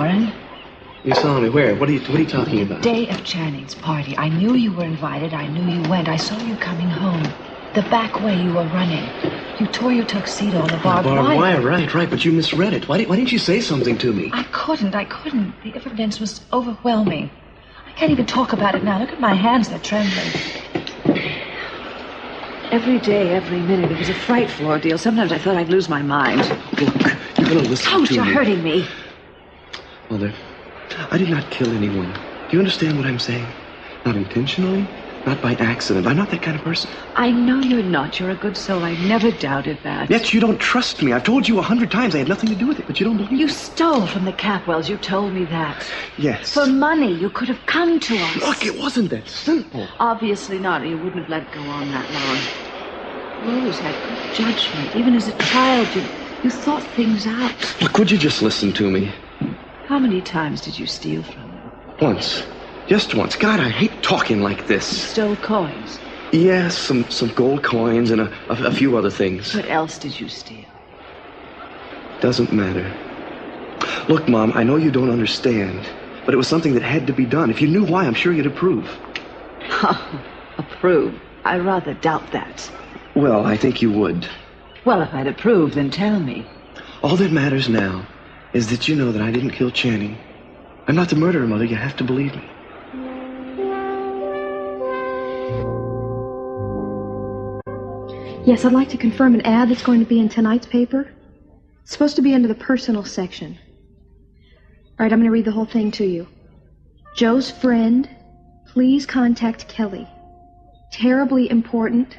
Warren. You saw me where? What are you talking about? Day of Channing's party. I knew you were invited. I knew you went. I saw you coming home. The back way you were running. You tore your tuxedo on the barbed wire. Right. But you misread it. Why didn't you say something to me? I couldn't. The evidence was overwhelming. I can't even talk about it now. Look at my hands. They're trembling. Every day, every minute, it was a frightful ordeal. Sometimes I thought I'd lose my mind. Look, you're going to listen to me. Don't, you're hurting me. Mother, I did not kill anyone. Do you understand what I'm saying? Not intentionally, not by accident. I'm not that kind of person. I know you're not. You're a good soul. I never doubted that. Yet you don't trust me. I've told you 100 times I had nothing to do with it, but you don't believe me. You stole from the Capwells. You told me that. Yes. For money. You could have come to us. Look, it wasn't that simple. Obviously not. You wouldn't have let go on that long. Rose had good judgment. Even as a child, you thought things out. Look, would you just listen to me? How many times did you steal from them? Once. Just once. God, I hate talking like this. You stole coins? Yes, some gold coins and a few other things. What else did you steal? Doesn't matter. Look, Mom, I know you don't understand, but it was something that had to be done. If you knew why, I'm sure you'd approve. Approve? I rather doubt that. Well, I think you would. Well, if I'd approve, then tell me. All that matters now is that you know that I didn't kill Channing. I'm not the murderer, Mother. You have to believe me. Yes, I'd like to confirm an ad that's going to be in tonight's paper. It's supposed to be under the personal section. All right, I'm going to read the whole thing to you. Joe's friend, please contact Kelly. Terribly important.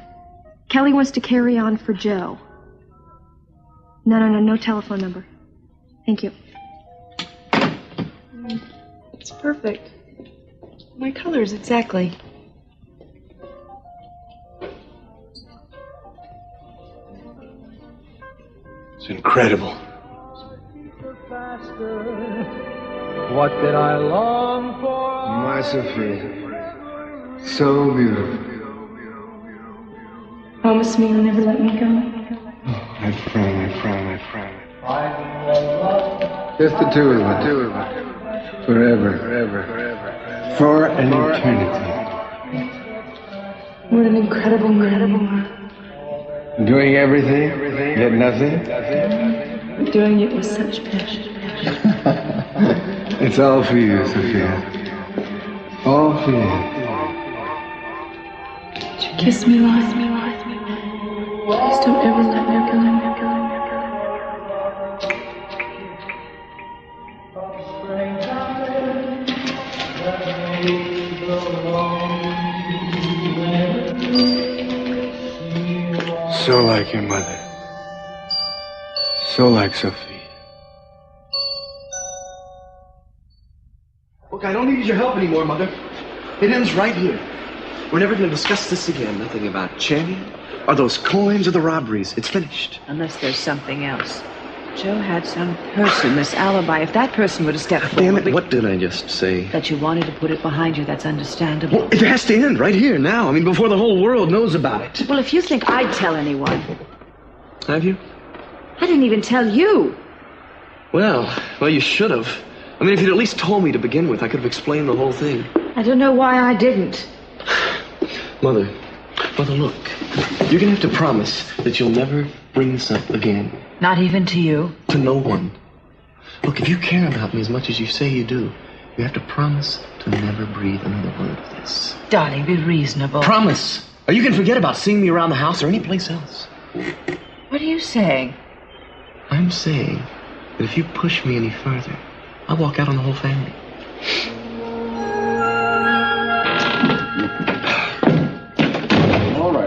Kelly wants to carry on for Joe. No telephone number. Thank you. It's perfect. My colors, exactly. It's incredible. What did I long for? My Sophia. So beautiful. Promise me you'll never let me go. I promise. Just the two of us. Forever. For an eternity. What an incredible man. Doing everything, yet nothing. But doing it with such passion. It's all for you, Sophia. All for you. Would you kiss me, Lionel? Please don't ever let me go. So like your mother. So like Sophie. Look, I don't need your help anymore, Mother. It ends right here. We're never going to discuss this again. Nothing about Channing, or those coins, or the robberies. It's finished. Unless there's something else. Joe had some person, this alibi. If that person would have stepped forward... Damn it, what did I just say? That you wanted to put it behind you, that's understandable. Well, it has to end right here, now. I mean, before the whole world knows about it. Well, if you think I'd tell anyone... Have you? I didn't even tell you. Well, you should have. I mean, if you'd at least told me to begin with, I could have explained the whole thing. I don't know why I didn't. Mother, look. You're going to have to promise that you'll never bring this up again. Not even to you? To no one. Look, if you care about me as much as you say you do, you have to promise to never breathe another word of this. Darling, be reasonable. Promise! Or you can forget about seeing me around the house or any place else. What are you saying? I'm saying that if you push me any further, I'll walk out on the whole family.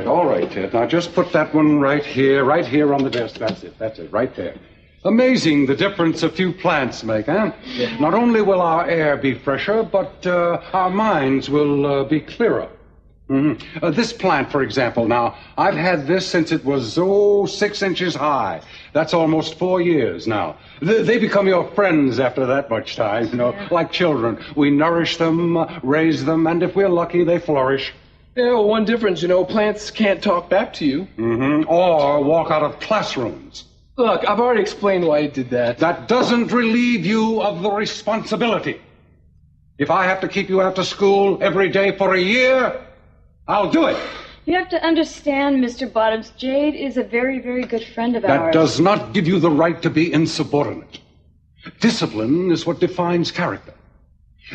All right, Ted. Now just put that one right here on the desk. That's it, right there. Amazing the difference a few plants make, huh? Yeah. Not only will our air be fresher, but our minds will be clearer. Mm-hmm. This plant, for example, now, I've had this since it was, 6 inches high. That's almost 4 years now. They become your friends after that much time, like children. We nourish them, raise them, and if we're lucky, they flourish. Yeah, well, one difference, plants can't talk back to you. Mm-hmm. Or walk out of classrooms. Look, I've already explained why I did that. That doesn't relieve you of the responsibility. If I have to keep you after school every day for a year, I'll do it. You have to understand, Mr. Bottoms, Jade is a very, very good friend of ours. That does not give you the right to be insubordinate. Discipline is what defines character.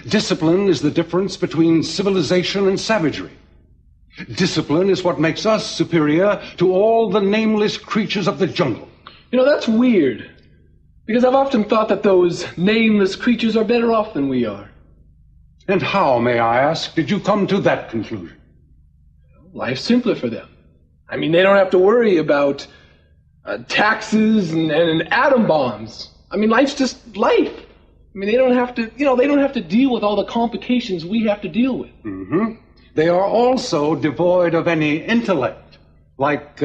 Discipline is the difference between civilization and savagery. Discipline is what makes us superior to all the nameless creatures of the jungle. You know, that's weird. Because I've often thought that those nameless creatures are better off than we are. And how, may I ask, did you come to that conclusion? Life's simpler for them. I mean, they don't have to worry about taxes and atom bombs. I mean, life's just life. I mean, they don't have to, they don't have to deal with all the complications we have to deal with. Mm-hmm. They are also devoid of any intellect, like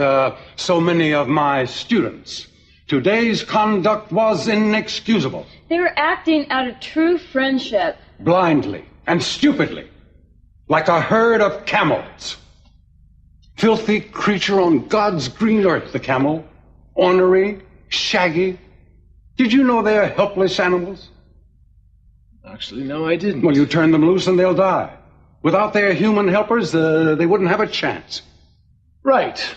so many of my students. Today's conduct was inexcusable. They were acting out of true friendship. Blindly and stupidly, like a herd of camels. Filthy creature on God's green earth, the camel. Ornery, shaggy. Did you know they're helpless animals? Actually, no, I didn't. Well, you turn them loose and they'll die. Without their human helpers, they wouldn't have a chance. Right.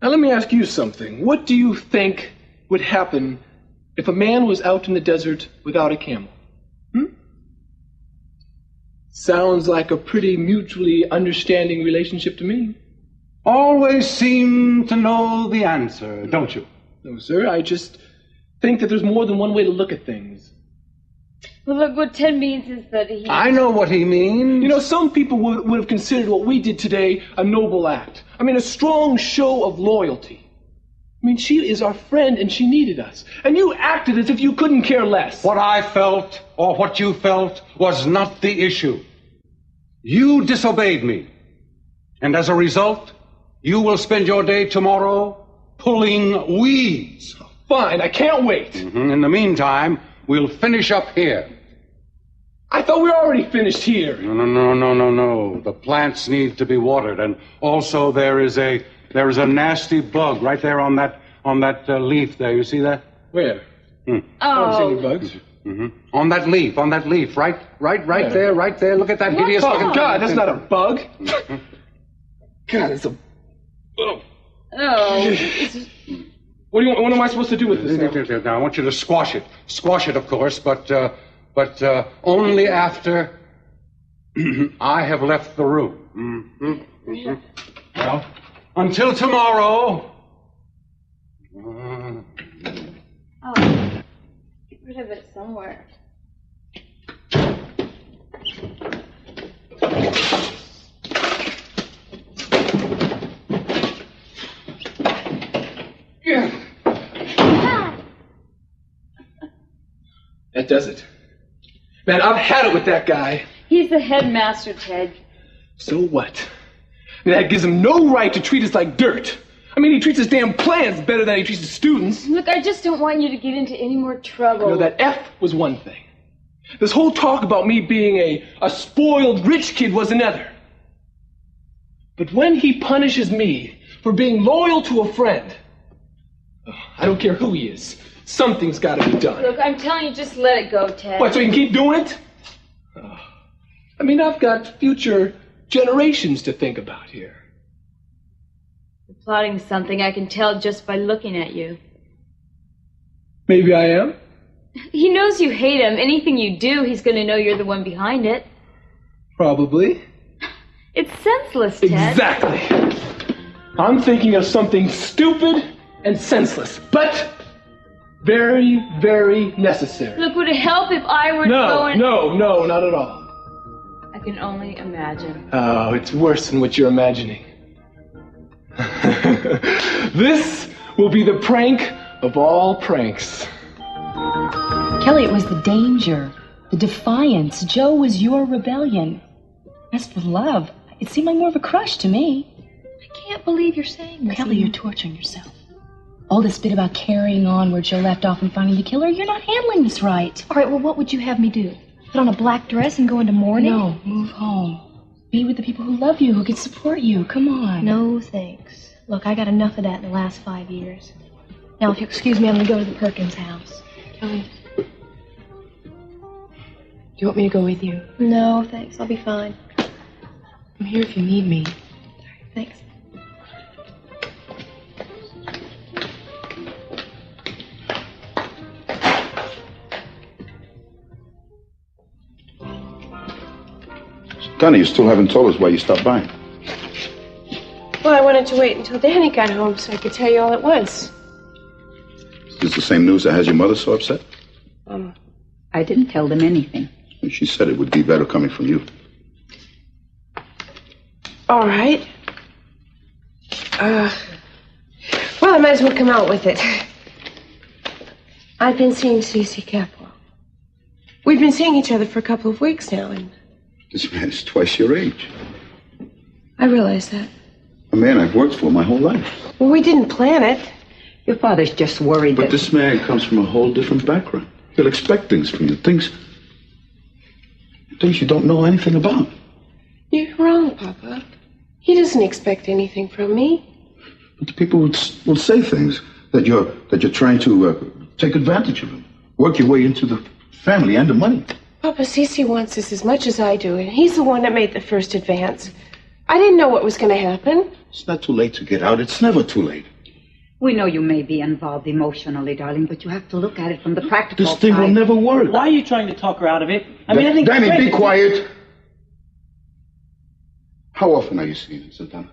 Now let me ask you something. What do you think would happen if a man was out in the desert without a camel? Sounds like a pretty mutually understanding relationship to me. Always seem to know the answer, don't you? No, sir. I just think that there's more than one way to look at things. Well, look, what Ted means is that he... I know what he means. You know, some people would have considered what we did today a noble act. I mean, a strong show of loyalty. I mean, she is our friend and she needed us. And you acted as if you couldn't care less. What I felt, or what you felt, was not the issue. You disobeyed me. And as a result, you will spend your day tomorrow pulling weeds. Fine, I can't wait. Mm-hmm. In the meantime, we'll finish up here. I thought we were already finished here. No. The plants need to be watered. And also there is a nasty bug right there on that leaf there. You see that? Where? Oh. I don't see any bugs. Mm-hmm. On that leaf, right there. Look at that hideous looking. Oh, God, that's not a bug. God, it's a... Oh. What am I supposed to do with this? Now, I want you to squash it. Squash it, of course, but only after I have left the room. Mm-hmm. Well, until tomorrow. Oh, get rid of it somewhere. That does it. Man, I've had it with that guy. He's the headmaster, Ted. So what? That gives him no right to treat us like dirt. I mean, he treats his damn plants better than he treats his students. Look, I just don't want you to get into any more trouble. You know, that F was one thing. This whole talk about me being a spoiled rich kid was another. But when he punishes me for being loyal to a friend, I don't care who he is, something's got to be done. Look, I'm telling you, just let it go, Ted. What, so you can keep doing it? I mean, I've got future generations to think about here. You're plotting something, I can tell just by looking at you. Maybe I am. He knows you hate him. Anything you do, he's going to know you're the one behind it. Probably. It's senseless, Ted. Exactly. I'm thinking of something stupid and senseless, but very, very necessary. Look, would it help if I were to go and... No, not at all. I can only imagine. Oh, it's worse than what you're imagining. This will be the prank of all pranks. Kelly, it was the danger, the defiance. Joe was your rebellion. As for love, it seemed like more of a crush to me. I can't believe you're saying this. Kelly, you're torturing yourself. All this bit about carrying on where Joe left off and finding the killer, you're not handling this right. All right, well, what would you have me do? Put on a black dress and go into mourning? No, move home. Be with the people who love you, who can support you. Come on. No, thanks. Look, I got enough of that in the last 5 years. Now, if you'll excuse me, I'm going to go to the Perkins house. Kelly, do you want me to go with you? No, thanks. I'll be fine. I'm here if you need me. Thanks. Donna, you still haven't told us why you stopped by. Well, I wanted to wait until Danny got home so I could tell you all at once. Is this the same news that has your mother so upset? I didn't tell them anything. She said it would be better coming from you. All right. Well, I might as well come out with it. I've been seeing Cece Capwell. We've been seeing each other for a couple of weeks now, and This man is twice your age. I realize that. A man I've worked for my whole life. Well, we didn't plan it. Your father's just worried But that... this man comes from a whole different background. He'll expect things from you, things you don't know anything about. You're wrong, Papa. He doesn't expect anything from me. But the people will say things that you're trying to take advantage of him, work your way into the family and the money. Papa, Cece wants this as much as I do, and he's the one that made the first advance. I didn't know what was going to happen. It's not too late to get out. It's never too late. We know you may be involved emotionally, darling, but you have to look at it from the practical This thing side. will never work. Why are you trying to talk her out of it? I think... Danny, be quiet. How often are you seeing him, Santana?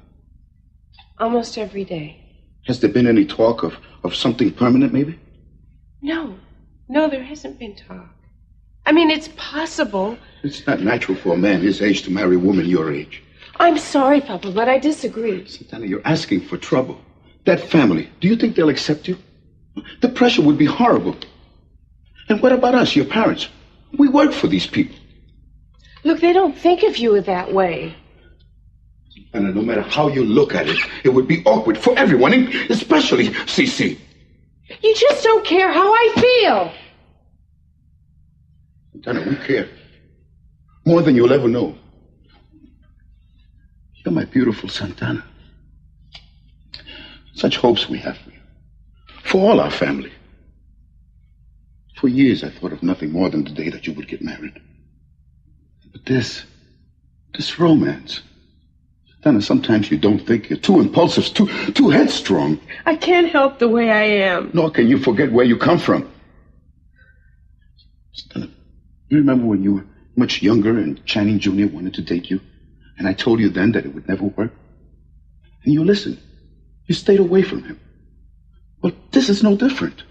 Almost every day. Has there been any talk of something permanent, maybe? No, there hasn't been talk. I mean, it's possible. It's not natural for a man his age to marry a woman your age. I'm sorry, Papa, but I disagree. Santana, you're asking for trouble. That family, do you think they'll accept you? The pressure would be horrible. And what about us, your parents? We work for these people. Look, they don't think of you that way. And no matter how you look at it, it would be awkward for everyone, especially Cece. You just don't care how I feel. Santana, we care. More than you'll ever know. You're my beautiful Santana. Such hopes we have for you. For all our family. For years I thought of nothing more than the day that you would get married. But this romance. Santana, sometimes you don't think. You're too impulsive, too headstrong. I can't help the way I am. Nor can you forget where you come from. Santana, you remember when you were much younger and Channing Jr. wanted to date you? And I told you then that it would never work? And you listened. You stayed away from him. Well, this is no different.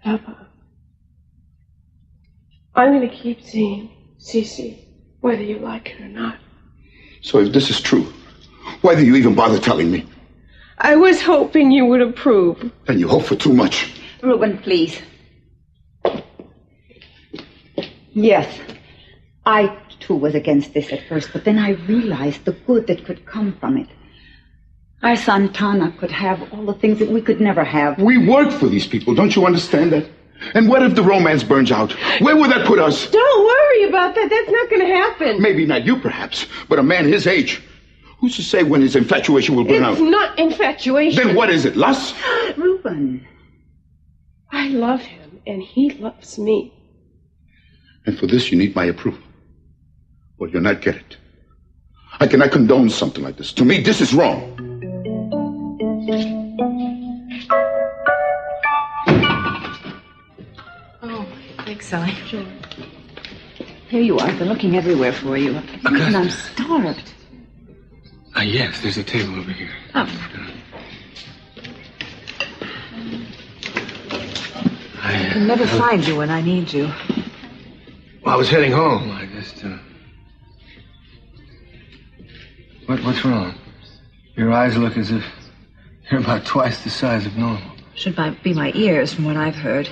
Papa, I'm going to keep seeing Cece, whether you like it or not. So if this is true, why do you even bother telling me? I was hoping you would approve. Then you hope for too much. Reuben, please. Yes, I, too, was against this at first, but then I realized the good that could come from it. Our Santana could have all the things that we could never have. We work for these people, don't you understand that? And what if the romance burns out? Where will that put us? Don't worry about that. That's not going to happen. Maybe not you, perhaps, but a man his age. Who's to say when his infatuation will burn out? It's not infatuation. Then what is it, lust? Reuben. I love him, and he loves me. And for this, you need my approval. Well, you'll not get it. I cannot condone something like this. To me, this is wrong. Oh, thanks, Sally. Sure. Here you are. They're looking everywhere for you. And I'm starved. Yes, there's a table over here. Oh. I can never find you when I need you. Well, I was heading home. I just, What's wrong? Your eyes look as if you're about twice the size of normal. Should be my ears from what I've heard.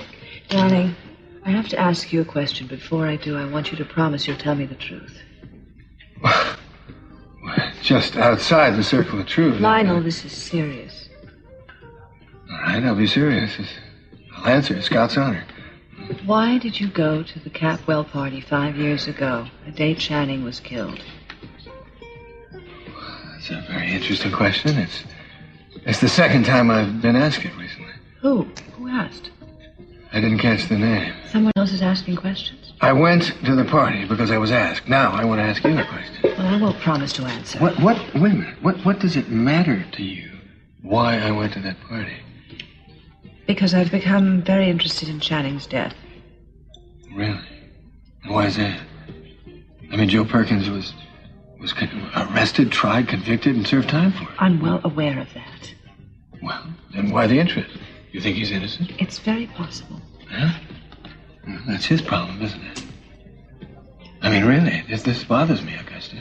Darling, I have to ask you a question. Before I do, I want you to promise you'll tell me the truth. Just outside the circle of truth. Lionel, this is serious. All right, I'll be serious. I'll answer. Scout's honor. Why did you go to the Capwell party 5 years ago, the day Channing was killed? That's a very interesting question. It's the second time I've been asked it recently. Who? Who asked? I didn't catch the name. Someone else is asking questions. I went to the party because I was asked. Now I want to ask you a question. Well, I won't promise to answer. Wait a minute. What does it matter to you why I went to that party? Because I've become very interested in Channing's death. Really? And why is that? I mean, Joe Perkins was arrested, tried, convicted, and served time for it. I'm well aware of that. Well, then why the interest? You think he's innocent? It's very possible. Huh? Well, that's his problem, isn't it? I mean, really, this bothers me, Augusta.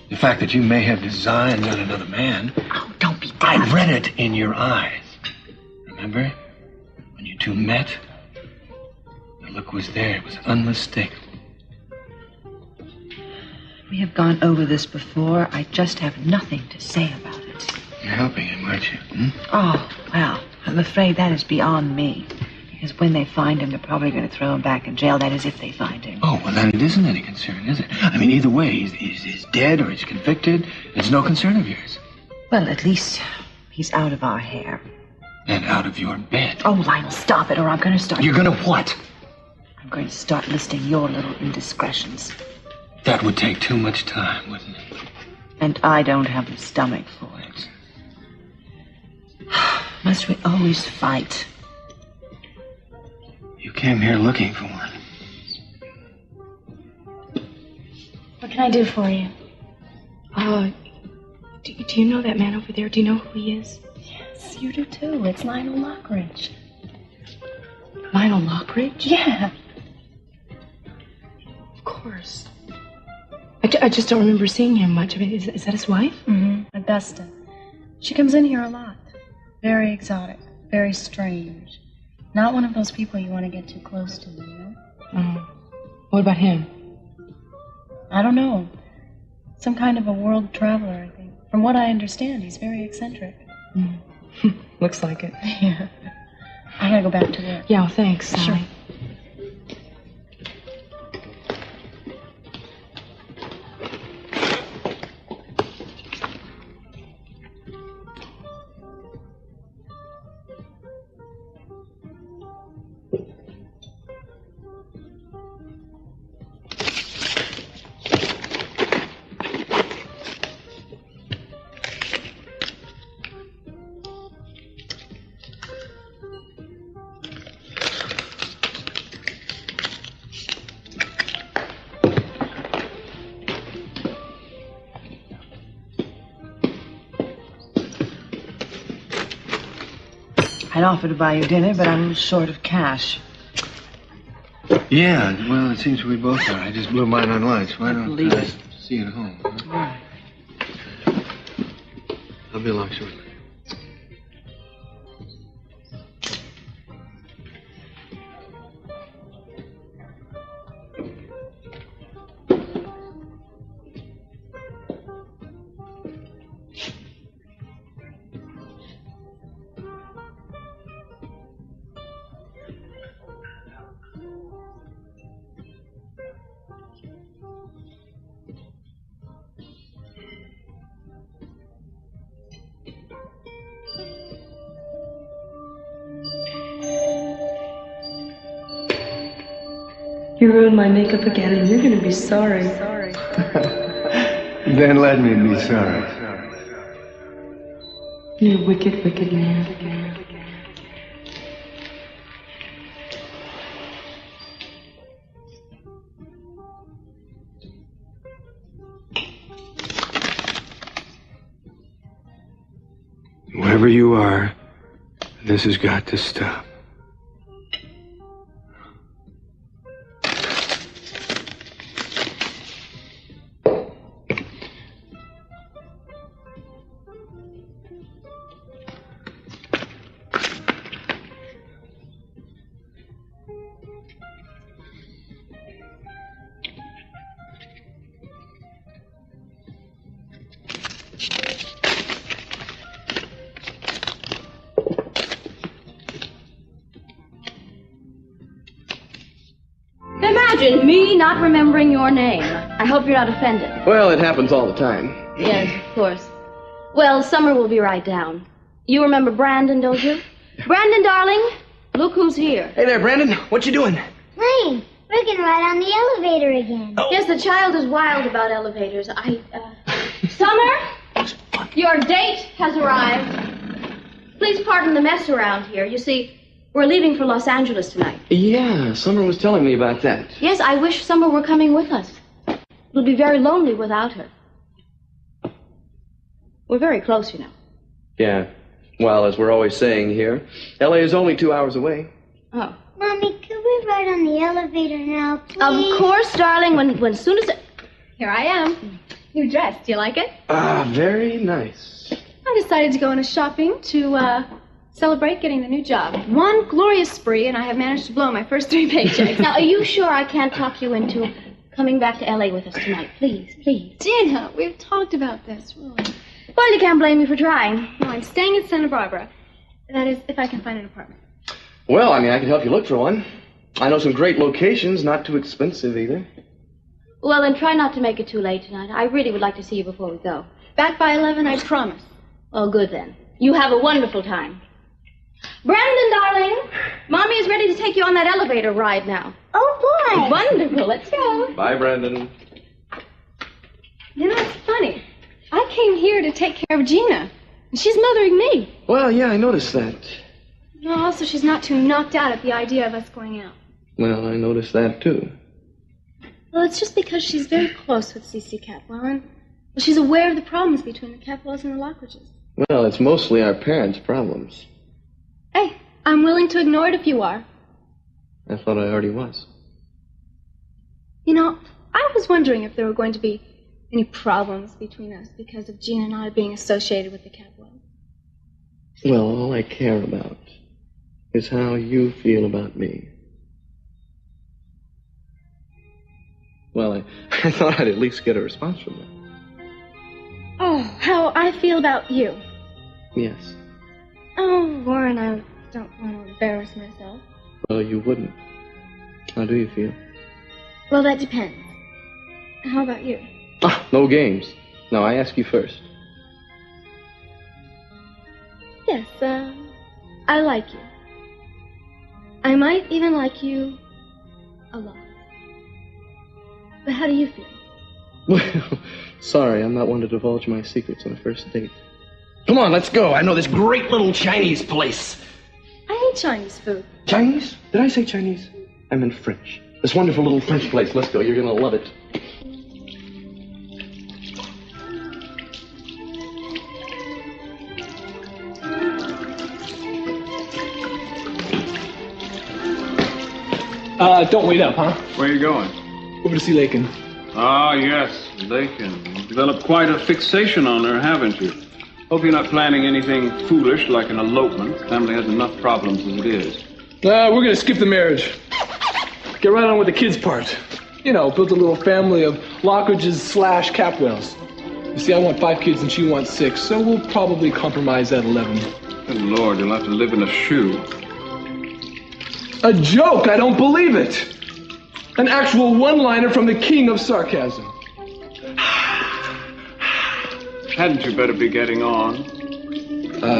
The fact that you may have designs on another man. Oh, don't be daft. I read it in your eyes. Remember? When you two met? The look was there. It was unmistakable. We have gone over this before. I just have nothing to say about it. You're helping him, aren't you? Hmm? Oh, well, I'm afraid that is beyond me. Because when they find him, they're probably going to throw him back in jail. That is, if they find him. Oh, well, then it isn't any concern, is it? I mean, either way, he's dead or he's convicted. It's no concern of yours. Well, at least he's out of our hair. And out of your bed. Oh, Lionel, stop it, or I'm going to start... You're going to what? I'm going to start listing your little indiscretions. That would take too much time, wouldn't it? And I don't have the stomach for it. Must we always fight? You came here looking for one. What can I do for you? Do you know that man over there? Do you know who he is? Yes, you do too. It's Lionel Lockridge. Lionel Lockridge? Yeah. Of course. I just don't remember seeing him much. I mean, is that his wife? Mm-hmm. Augusta. She comes in here a lot. Very exotic. Very strange. Not one of those people you want to get too close to, you know? Oh. What about him? I don't know. Some kind of a world traveler, I think. From what I understand, he's very eccentric. Mm. Looks like it. Yeah. I gotta go back to work. Yeah, well, thanks, Sally. Sure. I'd offer to buy you dinner, but I'm short of cash. Yeah, well, it seems we both are. I just blew mine on lunch. Why don't I it. see you at home? Huh? All right. I'll be along shortly. You ruined my makeup again, and you're going to be sorry. Then let me be sorry. You wicked, wicked man. Wherever you are, this has got to stop. Imagine me not remembering your name. I hope you're not offended. Well, it happens all the time. Yes, of course. Well, Summer will be right down. You remember Brandon, don't you? Brandon, darling, look who's here. Hey there, Brandon. What you doing? Playing. We're gonna ride on the elevator again. Oh. Yes, the child is wild about elevators. Summer, your date has arrived. Please pardon the mess around here. You see, we're leaving for Los Angeles tonight. Yeah, Summer was telling me about that. Yes, I wish Summer were coming with us. It'll be very lonely without her. We're very close, you know. Yeah. Well, as we're always saying here, L.A. is only 2 hours away. Oh. Mommy, could we ride on the elevator now, please? Of course, darling, when soon as it... Here I am. New dress. Do you like it? Ah, very nice. I decided to go on a shopping to, celebrate getting the new job. One glorious spree, and I have managed to blow my first 3 paychecks. Now, are you sure I can't talk you into coming back to L.A. with us tonight? Please, please. Gina, we've talked about this, really. Well, you can't blame me for trying. No, I'm staying at Santa Bárbara. That is, if I can find an apartment. Well, I mean, I can help you look for one. I know some great locations, not too expensive either. Well, then try not to make it too late tonight. I really would like to see you before we go. Back by 11, I promise. Oh, good then. You have a wonderful time. Brandon, darling, Mommy is ready to take you on that elevator ride now. Oh, boy. Wonderful. Let's go. Bye, Brandon. You know, it's funny. I came here to take care of Gina, and she's mothering me. Well, yeah, I noticed that. No, also, she's not too knocked out at the idea of us going out. Well, I noticed that, too. Well, it's just because she's very close with C.C. Capwell, and she's aware of the problems between the Capwells and the Lockridges. Well, it's mostly our parents' problems. Hey, I'm willing to ignore it if you are. I thought I already was. You know, I was wondering if there were going to be any problems between us because of Gina and I being associated with the Capwells. Well, all I care about is how you feel about me. Well, I thought I'd at least get a response from them. Oh, how I feel about you. Yes. Oh, Warren, I don't want to embarrass myself. Well, you wouldn't. How do you feel? Well, that depends. How about you? Ah, no games. No, I ask you first. Yes, I like you. I might even like you a lot. But how do you feel? Well, sorry, I'm not one to divulge my secrets on a first date. Come on, let's go. I know this great little Chinese place. I hate Chinese food. Chinese? Did I say Chinese? I meant French. This wonderful little French place. Let's go. You're going to love it. Don't wait up, huh? Where are you going? Over to see Lakin. Ah, yes, Lakin. You've developed quite a fixation on her, haven't you? Hope you're not planning anything foolish like an elopement. Family has enough problems as it is. We're gonna skip the marriage. Get right on with the kids' part. You know, build a little family of Lockridges / Capwells. You see, I want 5 kids and she wants 6, so we'll probably compromise at 11. Good Lord, you'll have to live in a shoe. A joke! I don't believe it! An actual one-liner from the king of sarcasm. Hadn't you better be getting on?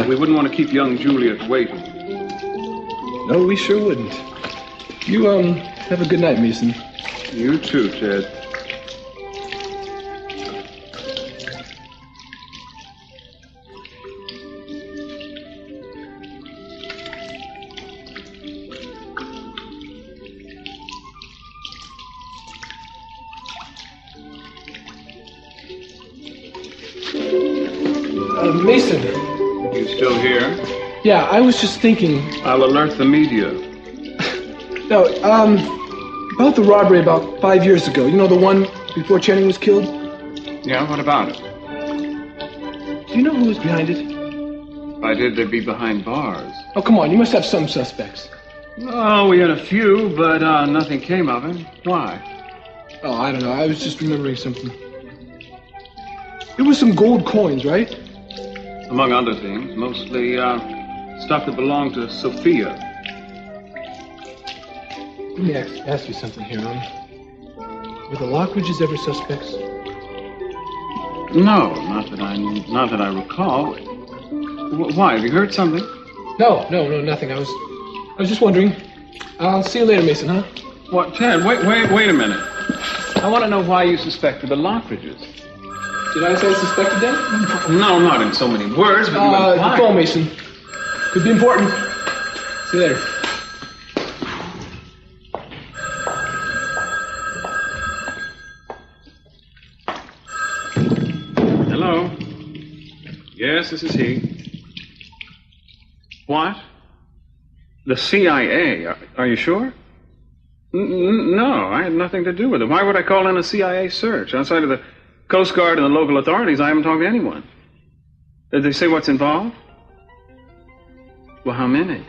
We wouldn't want to keep young Juliet waiting. No, we sure wouldn't. You, have a good night, Mason. You too, Ted. Mason. You still here? Yeah, I was just thinking... I'll alert the media. No, about the robbery about 5 years ago. You know, the one before Channing was killed? Yeah, what about it? Do you know who was behind it? If I did, they'd be behind bars. Oh, come on, you must have some suspects. Oh, we had a few, but nothing came of it. Why? Oh, I don't know. I was just remembering something. It was some gold coins, right? Among other things, mostly stuff that belonged to Sophia. Let me ask you something here, Were the Lockridges ever suspects? No, not that I recall. Why? Have you heard something? No, nothing. I was just wondering. I'll see you later, Mason, huh? What, Ted? Wait a minute. I want to know why you suspected the Lockridges. Did I say suspected them? No, not in so many words, but you the phone, Mason. Could be important. See you later. Hello? Yes, this is he. What? The CIA? Are you sure? No, I had nothing to do with it. Why would I call in a CIA search? Outside of the Coast Guard and the local authorities, I haven't talked to anyone. Did they say what's involved? Well, how many?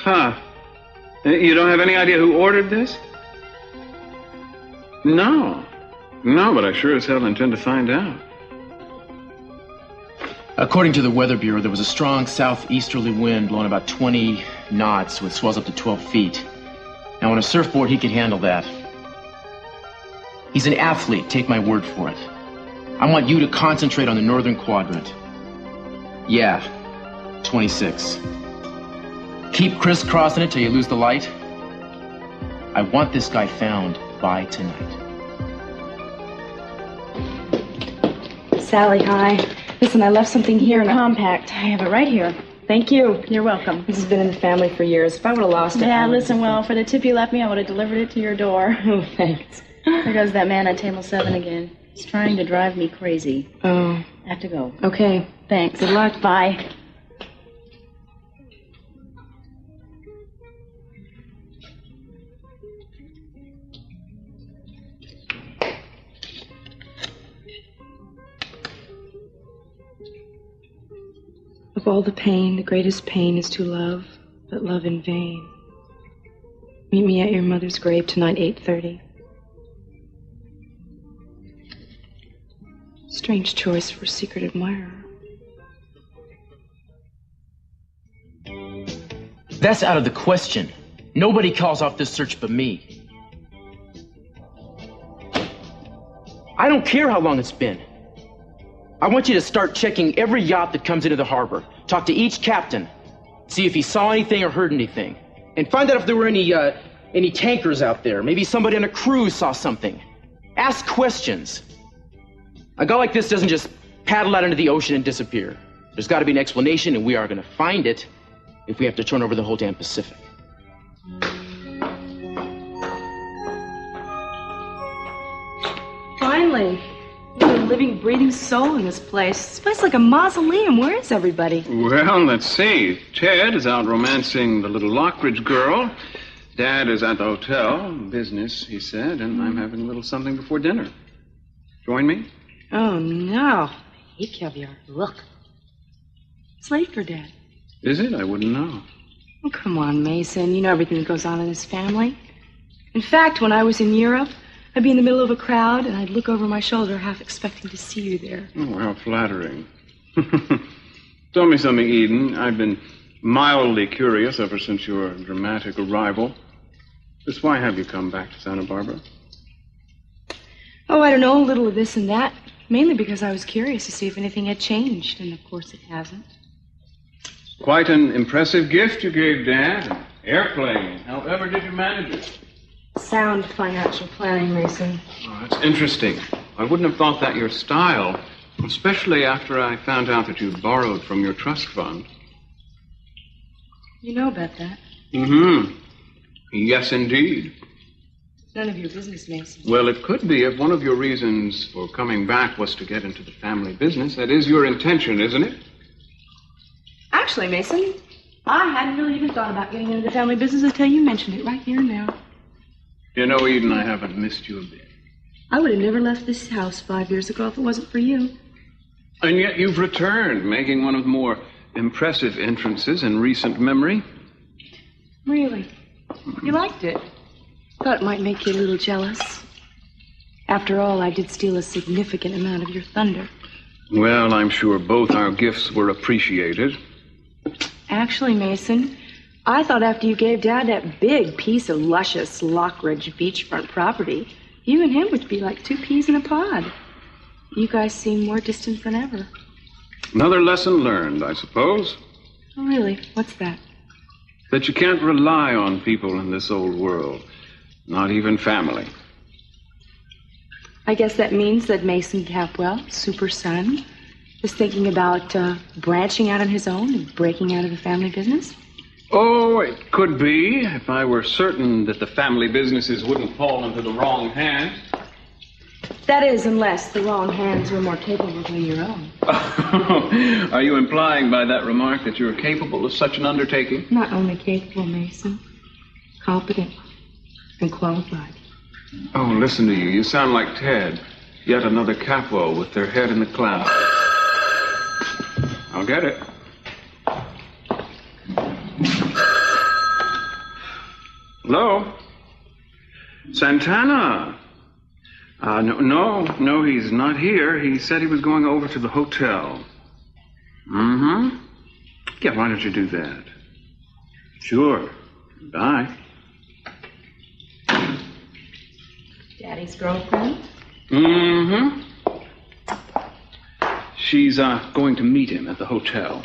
Huh. You don't have any idea who ordered this? No, but I sure as hell intend to find out. According to the Weather Bureau, there was a strong southeasterly wind blowing about 20 knots with swells up to 12 feet. Now, on a surfboard, he could handle that. He's an athlete, take my word for it. I want you to concentrate on the northern quadrant. Yeah, 26. Keep crisscrossing it till you lose the light. I want this guy found by tonight. Sally, hi. Listen, I left something here in a compact. I have it right here. Thank you. You're welcome. This has been in the family for years. If I would have lost it... Yeah, listen, well, for the tip you left me, I would have delivered it to your door. Oh, thanks. There goes that man on table 7 again. He's trying to drive me crazy. Oh. I have to go. Okay. Thanks. Good luck. Bye. Of all the pain, the greatest pain is to love, but love in vain. Meet me at your mother's grave tonight, 8:30. Strange choice for a secret admirer. That's out of the question. Nobody calls off this search but me. I don't care how long it's been. I want you to start checking every yacht that comes into the harbor. Talk to each captain. See if he saw anything or heard anything. And find out if there were any tankers out there. Maybe somebody on a cruise saw something. Ask questions. A guy like this doesn't just paddle out into the ocean and disappear. There's got to be an explanation, and we are going to find it if we have to turn over the whole damn Pacific. Finally. There's a living, breathing soul in this place. This place is like a mausoleum. Where is everybody? Well, let's see. Ted is out romancing the little Lockridge girl. Dad is at the hotel. Business, he said, and I'm having a little something before dinner. Join me? Oh, no. I hate caviar. Look. It's late for Dad. Is it? I wouldn't know. Oh, come on, Mason. You know everything that goes on in this family. In fact, when I was in Europe, I'd be in the middle of a crowd, and I'd look over my shoulder, half expecting to see you there. Oh, how flattering. Tell me something, Eden. I've been mildly curious ever since your dramatic arrival. Just why have you come back to Santa Bárbara? Oh, I don't know, a little of this and that. Mainly because I was curious to see if anything had changed, and of course it hasn't. Quite an impressive gift you gave Dad. An airplane. However did you manage it? Sound financial planning, Mason. Oh, that's interesting. I wouldn't have thought that your style, especially after I found out that you borrowed from your trust fund. You know about that? Mm-hmm. Yes, indeed. None of your business, Mason. Well, it could be if one of your reasons for coming back was to get into the family business. That is your intention, isn't it? Actually, Mason, I hadn't really even thought about getting into the family business until you mentioned it right here now. You know, Eden, I haven't missed you a bit. I would have never left this house 5 years ago if it wasn't for you. And yet you've returned, making one of the more impressive entrances in recent memory. Really? You liked it? Thought it might make you a little jealous. After all, I did steal a significant amount of your thunder. Well, I'm sure both our gifts were appreciated. Actually, Mason, I thought after you gave Dad that big piece of luscious Lockridge beachfront property, you and him would be like two peas in a pod. You guys seem more distant than ever. Another lesson learned, I suppose. Oh, really? What's that? That you can't rely on people in this old world. Not even family. I guess that means that Mason Capwell, super son, is thinking about branching out on his own and breaking out of the family business? Oh, it could be, if I were certain that the family businesses wouldn't fall into the wrong hands. That is, unless the wrong hands were more capable than your own. Are you implying by that remark that you're capable of such an undertaking? Not only capable, Mason, competent and qualified. Oh, listen to you. You sound like Ted. Yet another Capwell with their head in the clouds. I'll get it. Hello? Santana? No, he's not here. He said he was going over to the hotel. Mm-hmm. Yeah, why don't you do that? Sure. Bye. Daddy's girlfriend? Mm-hmm. She's going to meet him at the hotel.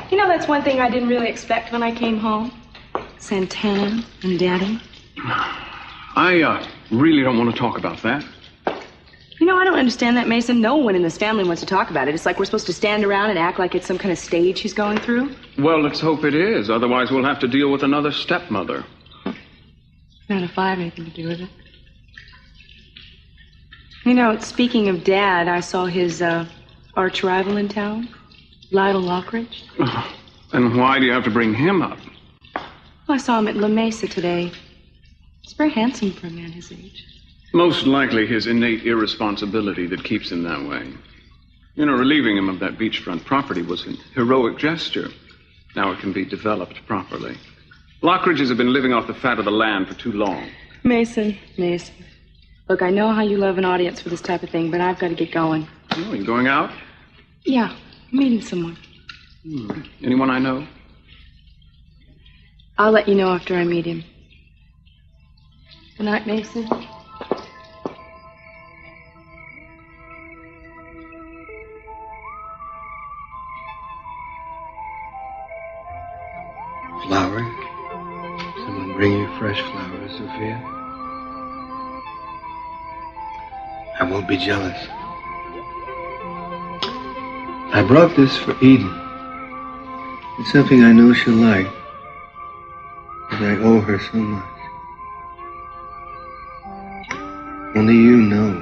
You know, that's one thing I didn't really expect when I came home. Santana and Daddy. I really don't want to talk about that. You know, I don't understand that, Mason. No one in this family wants to talk about it. It's like we're supposed to stand around and act like it's some kind of stage he's going through. Well, let's hope it is. Otherwise, we'll have to deal with another stepmother. Not if I have anything to do with it. You know, speaking of Dad, I saw his arch rival in town, Lionel Lockridge. And why do you have to bring him up? Well, I saw him at La Mesa today. He's very handsome for a man his age. Most likely his innate irresponsibility that keeps him that way. You know, relieving him of that beachfront property was an heroic gesture. Now it can be developed properly. Lockridges have been living off the fat of the land for too long. Mason. Look, I know how you love an audience for this type of thing, but I've got to get going. Oh, you going out? Yeah, I'm meeting someone. Anyone I know? I'll let you know after I meet him. Good night, Mason. Flowers? Someone bring you fresh flowers, Sophia? I won't be jealous. I brought this for Eden. It's something I know she'll like. But I owe her so much. Only you know.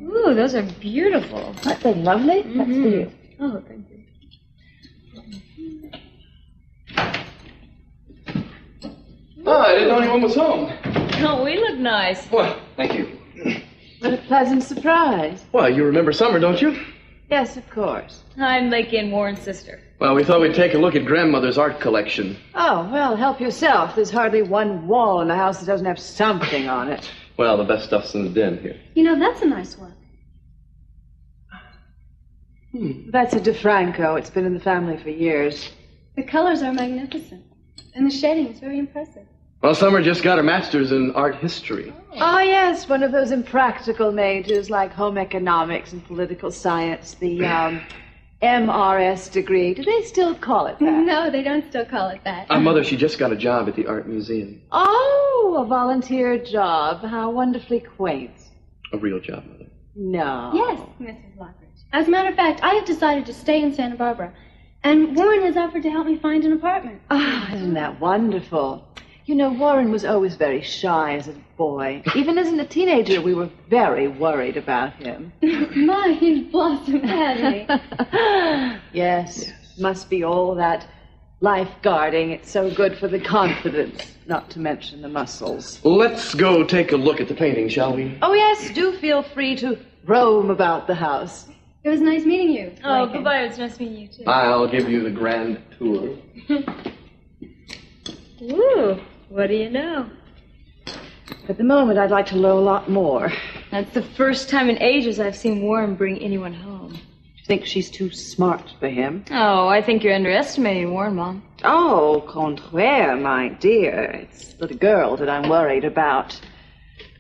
Ooh, those are beautiful. Aren't they lovely? Mm-hmm. That's for you. Oh, thank you. Oh, I didn't know anyone was home. Oh, we look nice. Well, thank you. What a pleasant surprise. Well, you remember Summer, don't you? Yes, of course. I'm Lakey and Warren's sister. Well, we thought we'd take a look at Grandmother's art collection. Oh, well, help yourself. There's hardly one wall in the house that doesn't have something on it. Well, the best stuff's in the den here. You know, that's a nice one. That's a DeFranco. It's been in the family for years. The colors are magnificent. And the shading is very impressive. Well, Summer just got her master's in art history. Oh, yes, one of those impractical majors like home economics and political science, the MRS degree. Do they still call it that? No, they don't still call it that. Mother, she just got a job at the art museum. Oh, a volunteer job. How wonderfully quaint. A real job, Mother. No. Yes, Mrs. Lockridge. As a matter of fact, I have decided to stay in Santa Bárbara. And Warren has offered to help me find an apartment. Ah, isn't that wonderful? You know, Warren was always very shy as a boy. Even as a teenager, we were very worried about him. My, he's blossomed, hasn't he? Yes, must be all that lifeguarding. It's so good for the confidence, not to mention the muscles. Let's go take a look at the painting, shall we? Oh, yes, do feel free to roam about the house. It was nice meeting you. Oh, Lincoln. goodbye. It's nice meeting you, too. I'll give you the grand tour. Ooh, what do you know? At the moment, I'd like to know a lot more. That's the first time in ages I've seen Warren bring anyone home. Think she's too smart for him? Oh, I think you're underestimating Warren, Mom. Oh, contraire, my dear. It's the girl that I'm worried about.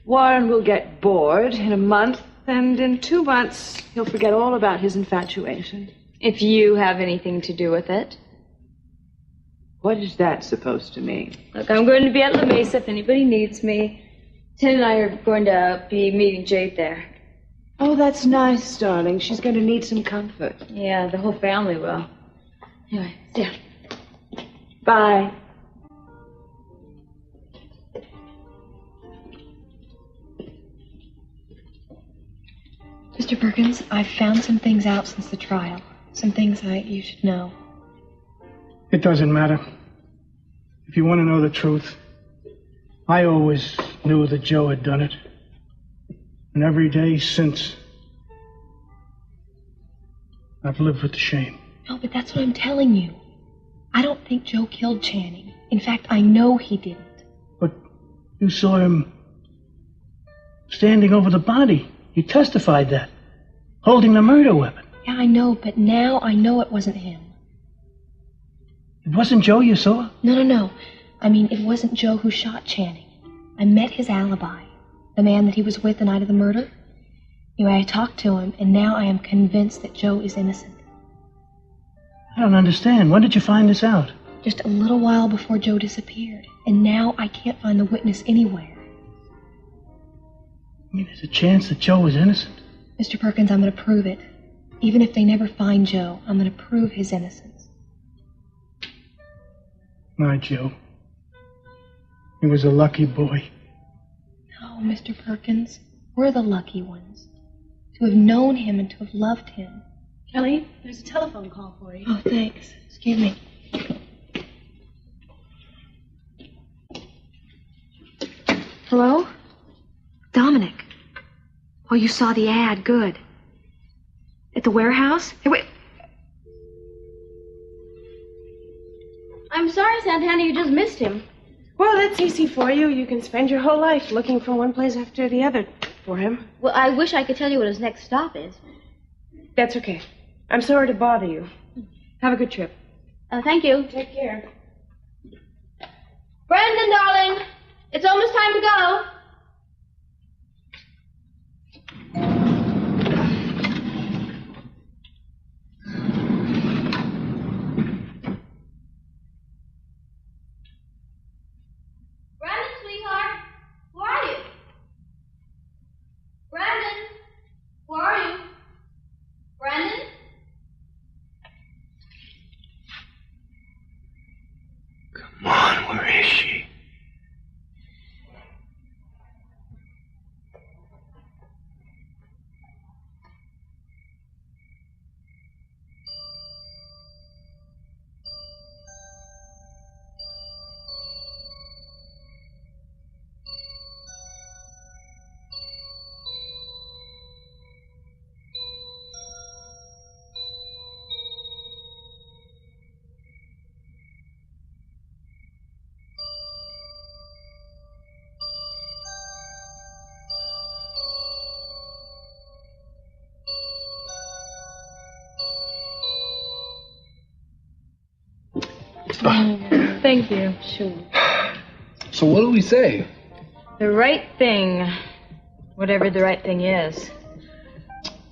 Warren will get bored in a month, and in 2 months, he'll forget all about his infatuation. If you have anything to do with it. What is that supposed to mean? Look, I'm going to be at La Mesa if anybody needs me. Tim and I are going to be meeting Jade there. Oh, that's nice, darling. She's going to need some comfort. Yeah, the whole family will. Anyway, yeah. Bye. Mr. Perkins, I've found some things out since the trial. Some things you should know. It doesn't matter. If you want to know the truth, I always knew that Joe had done it. And every day since, I've lived with the shame. No, but that's what I'm telling you. I don't think Joe killed Channing. In fact, I know he didn't. But you saw him standing over the body. You testified that. Holding the murder weapon. Yeah, I know, but now I know it wasn't him. It wasn't Joe you saw? No. I mean, it wasn't Joe who shot Channing. I met his alibi. The man that he was with the night of the murder. Anyway, I talked to him, and now I am convinced that Joe is innocent. I don't understand. When did you find this out? Just a little while before Joe disappeared. And now I can't find the witness anywhere. I mean, there's a chance that Joe was innocent. Mr. Perkins, I'm going to prove it. Even if they never find Joe, I'm going to prove his innocence. My Joe. He was a lucky boy. No, Mr. Perkins. We're the lucky ones. To have known him and to have loved him. Kelly, there's a telephone call for you. Oh, thanks. Excuse me. Hello? Dominic. Oh, you saw the ad. Good. At the warehouse? Hey, wait. I'm sorry, Santana, you just missed him. Well, that's easy for you. You can spend your whole life looking for one place after the other for him. Well, I wish I could tell you what his next stop is. That's okay. I'm sorry to bother you. Have a good trip. Thank you. Take care. Brandon, darling, it's almost time to go. Brandon, sweetheart, who are you? Brandon, who are you? Brandon? Come on, where is she? Thank you. Sure. So what do we say? The right thing, whatever the right thing is.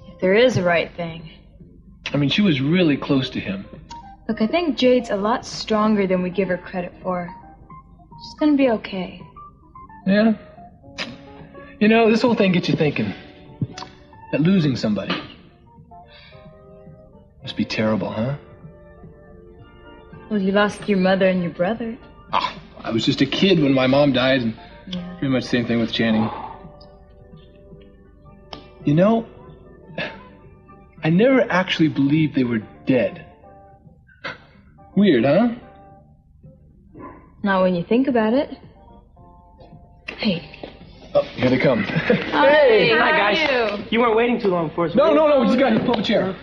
If there is a right thing. I mean, she was really close to him. Look, I think Jade's a lot stronger than we give her credit for. She's gonna be okay. Yeah? You know, this whole thing gets you thinking that losing somebody must be terrible, huh? Well, you lost your mother and your brother. Oh, I was just a kid when my mom died, and pretty much the same thing with Channing. You know, I never actually believed they were dead. Weird, huh? Not when you think about it. Hey. Oh, here they come. Hey, Hi, how guys. are you? You weren't waiting too long for us. No, we just got here. Pull up a chair.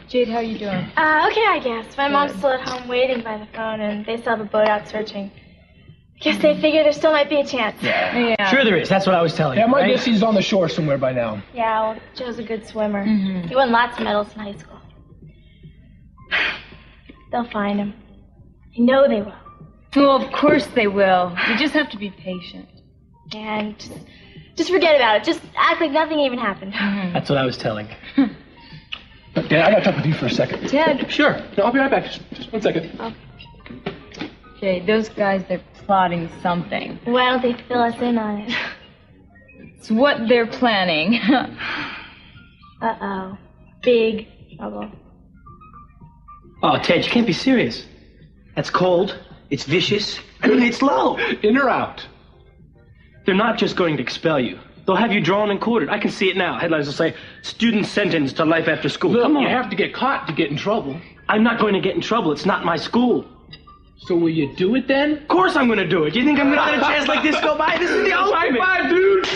Jade, how are you doing? Okay, I guess. My mom's still at home waiting by the phone, and they still have a boat out searching. I guess they figure there still might be a chance. Yeah. Sure there is. That's what I was telling you. Yeah, my right? guess he's on the shore somewhere by now. Yeah, well, Joe's a good swimmer. He won lots of medals in high school. They'll find him. I know they will. Well, of course they will. You just have to be patient. And just forget about it. Just act like nothing even happened. That's what I was telling. But, Dad, I gotta talk with you for a second. Dad. Sure. No, I'll be right back. Just 1 second. Okay, those guys, they're plotting something. Why don't they fill us in on it? It's what they're planning. Uh-oh. Big trouble. Oh, Ted, you can't be serious. That's cold. It's vicious. I mean, it's low. In or out? They're not just going to expel you. They'll have you drawn and quartered. I can see it now. Headlines will say, student sentenced to life after school. Look, Come on. you have to get caught to get in trouble. I'm not going to get in trouble. It's not my school. So will you do it then? Of course I'm going to do it. Do you think I'm going to let a chance like this go by? This is the ultimate. High five, dude.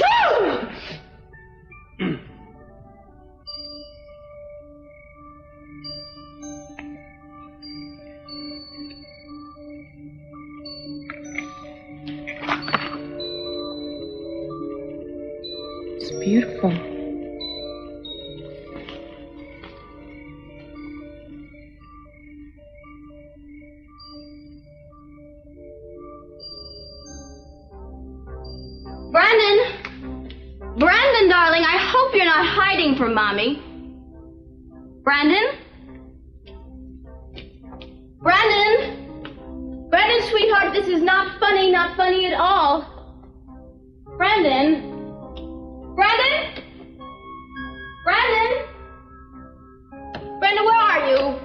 It's beautiful. Brandon, darling, I hope you're not hiding from Mommy. Brandon, sweetheart, this is not funny at all. Brandon, where are you?